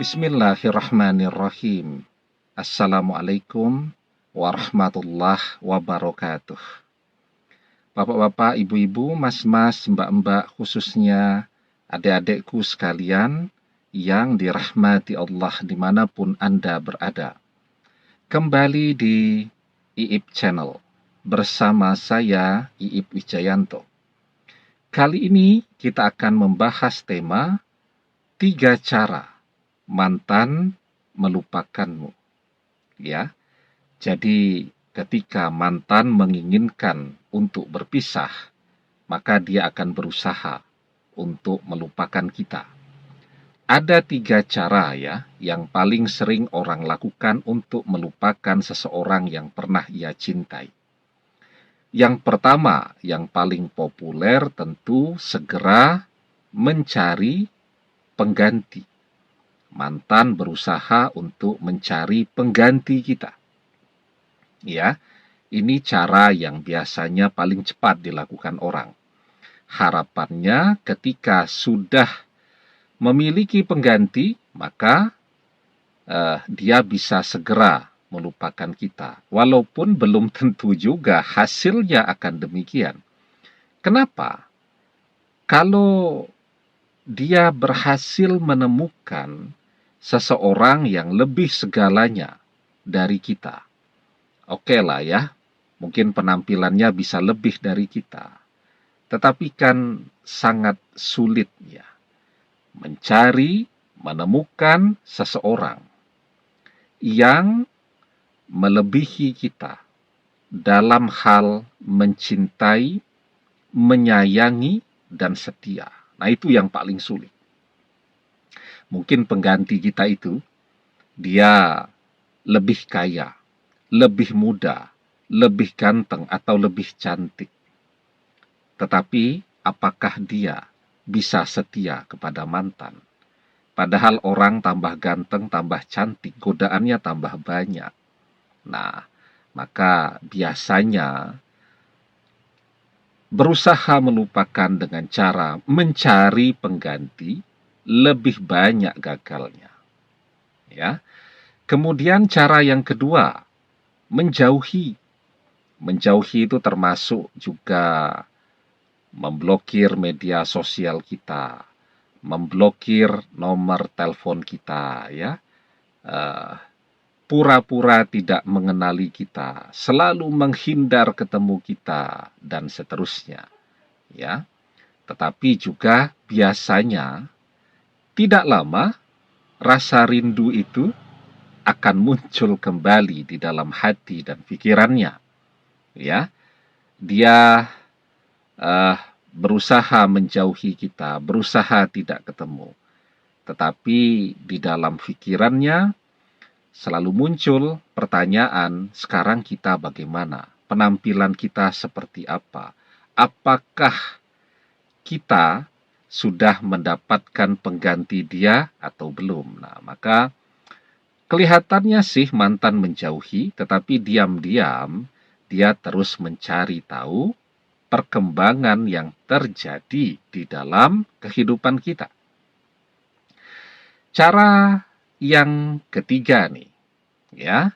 Bismillahirrahmanirrahim. Assalamualaikum warahmatullahi wabarakatuh. Bapak-bapak, ibu-ibu, mas-mas, mbak-mbak, khususnya adik-adikku sekalian yang dirahmati Allah dimanapun Anda berada. Kembali di IIP Channel bersama saya, IIP Wijayanto. Kali ini kita akan membahas tema 3 cara mantan melupakanmu. Ya, jadi ketika mantan menginginkan untuk berpisah, maka dia akan berusaha untuk melupakan kita. Ada 3 cara ya, yang paling sering orang lakukan untuk melupakan seseorang yang pernah ia cintai. Yang pertama, yang paling populer tentu segera mencari pengganti. Mantan berusaha untuk mencari pengganti kita. Ya, ini cara yang biasanya paling cepat dilakukan orang. Harapannya ketika sudah memiliki pengganti, maka dia bisa segera melupakan kita. Walaupun belum tentu juga hasilnya akan demikian. Kenapa? Kalau dia berhasil menemukan seseorang yang lebih segalanya dari kita. Oke lah ya, mungkin penampilannya bisa lebih dari kita. Tetapi kan sangat sulit ya, mencari, menemukan seseorang yang melebihi kita dalam hal mencintai, menyayangi, dan setia. Nah, itu yang paling sulit. Mungkin pengganti kita itu, dia lebih kaya, lebih muda, lebih ganteng, atau lebih cantik. Tetapi, apakah dia bisa setia kepada mantan? Padahal orang tambah ganteng, tambah cantik, godaannya tambah banyak. Nah, maka biasanya berusaha melupakan dengan cara mencari pengganti, lebih banyak gagalnya. Ya. Kemudian cara yang kedua, menjauhi. Menjauhi itu termasuk juga memblokir media sosial kita, memblokir nomor telepon kita, ya. Pura-pura tidak mengenali kita, selalu menghindar ketemu kita, dan seterusnya. Ya. Tetapi juga biasanya tidak lama rasa rindu itu akan muncul kembali di dalam hati dan pikirannya. Ya, dia berusaha menjauhi kita, berusaha tidak ketemu. Tetapi di dalam pikirannya selalu muncul pertanyaan, sekarang kita bagaimana? Penampilan kita seperti apa? Apakah kita sudah mendapatkan pengganti dia atau belum? Nah, maka kelihatannya sih mantan menjauhi, tetapi diam-diam dia terus mencari tahu perkembangan yang terjadi di dalam kehidupan kita. Cara yang ketiga nih, ya.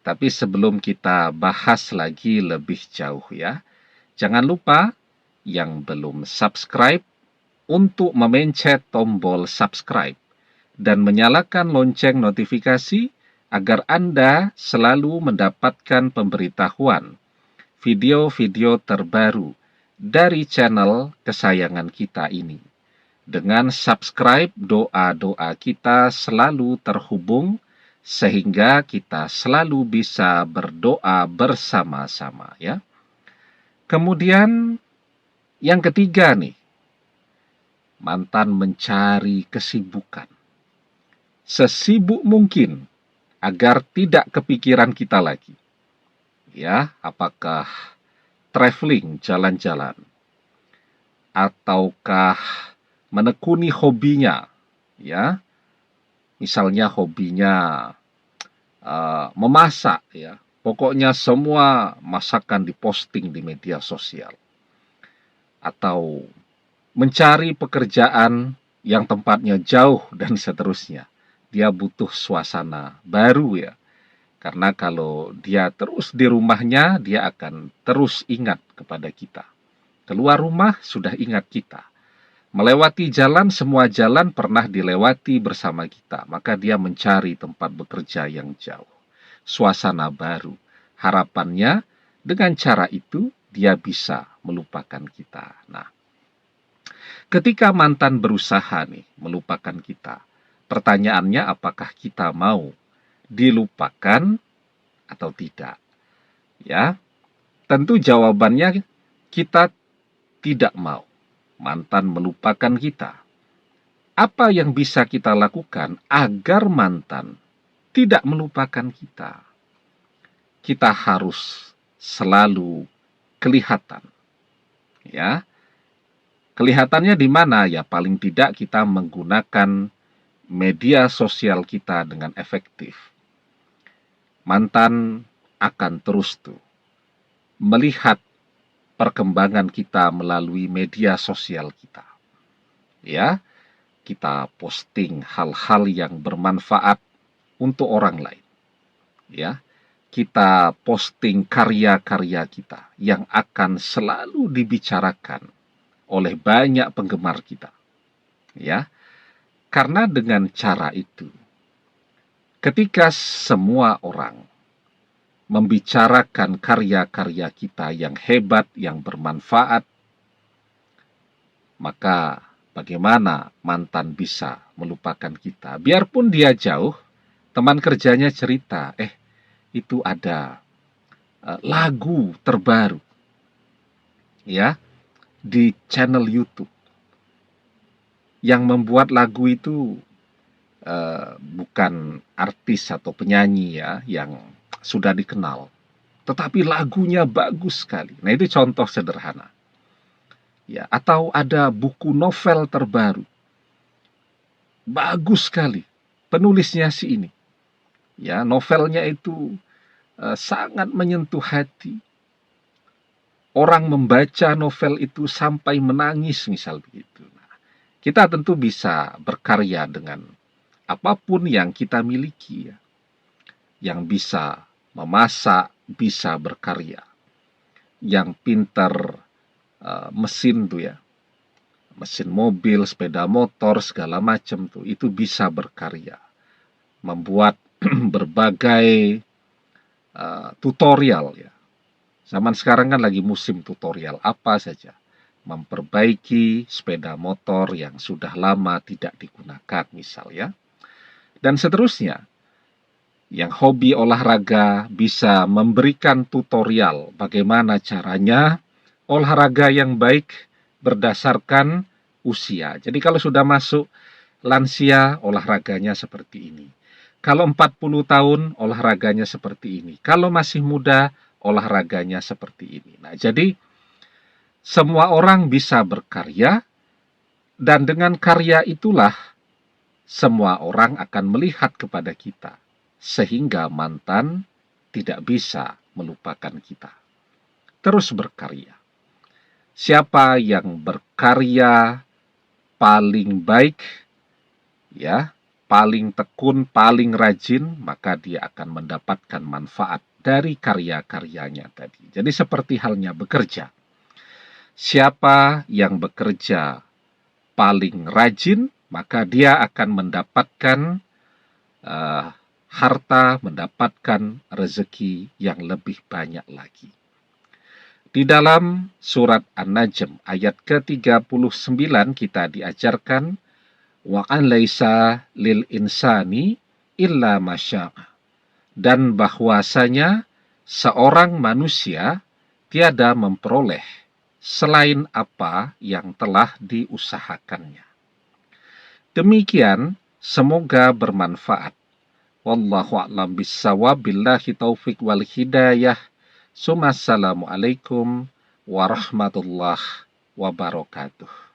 Tapi sebelum kita bahas lagi lebih jauh ya, jangan lupa yang belum subscribe untuk memencet tombol subscribe dan menyalakan lonceng notifikasi agar Anda selalu mendapatkan pemberitahuan video-video terbaru dari channel kesayangan kita ini. Dengan subscribe, doa-doa kita selalu terhubung sehingga kita selalu bisa berdoa bersama-sama ya. Kemudian yang ketiga nih, mantan mencari kesibukan. Sesibuk mungkin agar tidak kepikiran kita lagi. Ya, apakah traveling, jalan-jalan, ataukah menekuni hobinya, ya. Misalnya hobinya memasak, ya. Pokoknya semua masakan diposting di media sosial. Atau mencari pekerjaan yang tempatnya jauh dan seterusnya. dia butuh suasana baru ya. Karena kalau dia terus di rumahnya, dia akan terus ingat kepada kita. Keluar rumah sudah ingat kita. Melewati jalan, semua jalan pernah dilewati bersama kita. Maka dia mencari tempat bekerja yang jauh. Suasana baru. Harapannya dengan cara itu dia bisa melupakan kita. Nah, ketika mantan berusaha nih melupakan kita, pertanyaannya apakah kita mau dilupakan atau tidak? Ya, tentu jawabannya kita tidak mau mantan melupakan kita. Apa yang bisa kita lakukan agar mantan tidak melupakan kita? Kita harus selalu kelihatan. Ya, kelihatannya di mana? Ya, paling tidak kita menggunakan media sosial kita dengan efektif. Mantan akan terus melihat perkembangan kita melalui media sosial kita. Ya, kita posting hal-hal yang bermanfaat untuk orang lain. Ya, kita posting karya-karya kita yang akan selalu dibicarakan oleh banyak penggemar kita. Ya, karena dengan cara itu, ketika semua orang membicarakan karya-karya kita yang hebat, yang bermanfaat, maka bagaimana mantan bisa melupakan kita? Biarpun dia jauh, teman kerjanya cerita, itu ada lagu terbaru ya di channel YouTube. Yang membuat lagu itu bukan artis atau penyanyi ya yang sudah dikenal, tetapi lagunya bagus sekali. Nah, itu contoh sederhana. Ya, atau ada buku novel terbaru. Bagus sekali. Penulisnya si ini. Ya, novelnya itu sangat menyentuh hati. Orang membaca novel itu sampai menangis misal begitu. Nah, kita tentu bisa berkarya dengan apapun yang kita miliki ya. Yang bisa memasak, bisa berkarya. Yang pintar mesin tuh ya. Mesin mobil, sepeda motor, segala macam tuh. Itu bisa berkarya. Membuat berbagai tutorial ya. Zaman sekarang kan lagi musim tutorial apa saja. Memperbaiki sepeda motor yang sudah lama tidak digunakan misal ya. Dan seterusnya. Yang hobi olahraga bisa memberikan tutorial bagaimana caranya olahraga yang baik berdasarkan usia. Jadi kalau sudah masuk lansia, olahraganya seperti ini. Kalau 40 tahun, olahraganya seperti ini. Kalau masih muda, olahraganya seperti ini. Nah, jadi semua orang bisa berkarya, dan dengan karya itulah semua orang akan melihat kepada kita. Sehingga mantan tidak bisa melupakan kita. Terus berkarya. Siapa yang berkarya paling baik, ya, paling tekun, paling rajin, maka dia akan mendapatkan manfaat dari karya-karyanya tadi. Jadi seperti halnya bekerja. Siapa yang bekerja paling rajin, maka dia akan mendapatkan harta, mendapatkan rezeki yang lebih banyak lagi. Di dalam surat An-Najm ayat ke-39 kita diajarkan wa an laisa lil insani illa masya'a, dan bahwasanya seorang manusia tiada memperoleh selain apa yang telah diusahakannya. Demikian, semoga bermanfaat. Wallahu a'lam bissawab, billahi taufik wal hidayah. Assalamualaikum warahmatullahi wabarakatuh.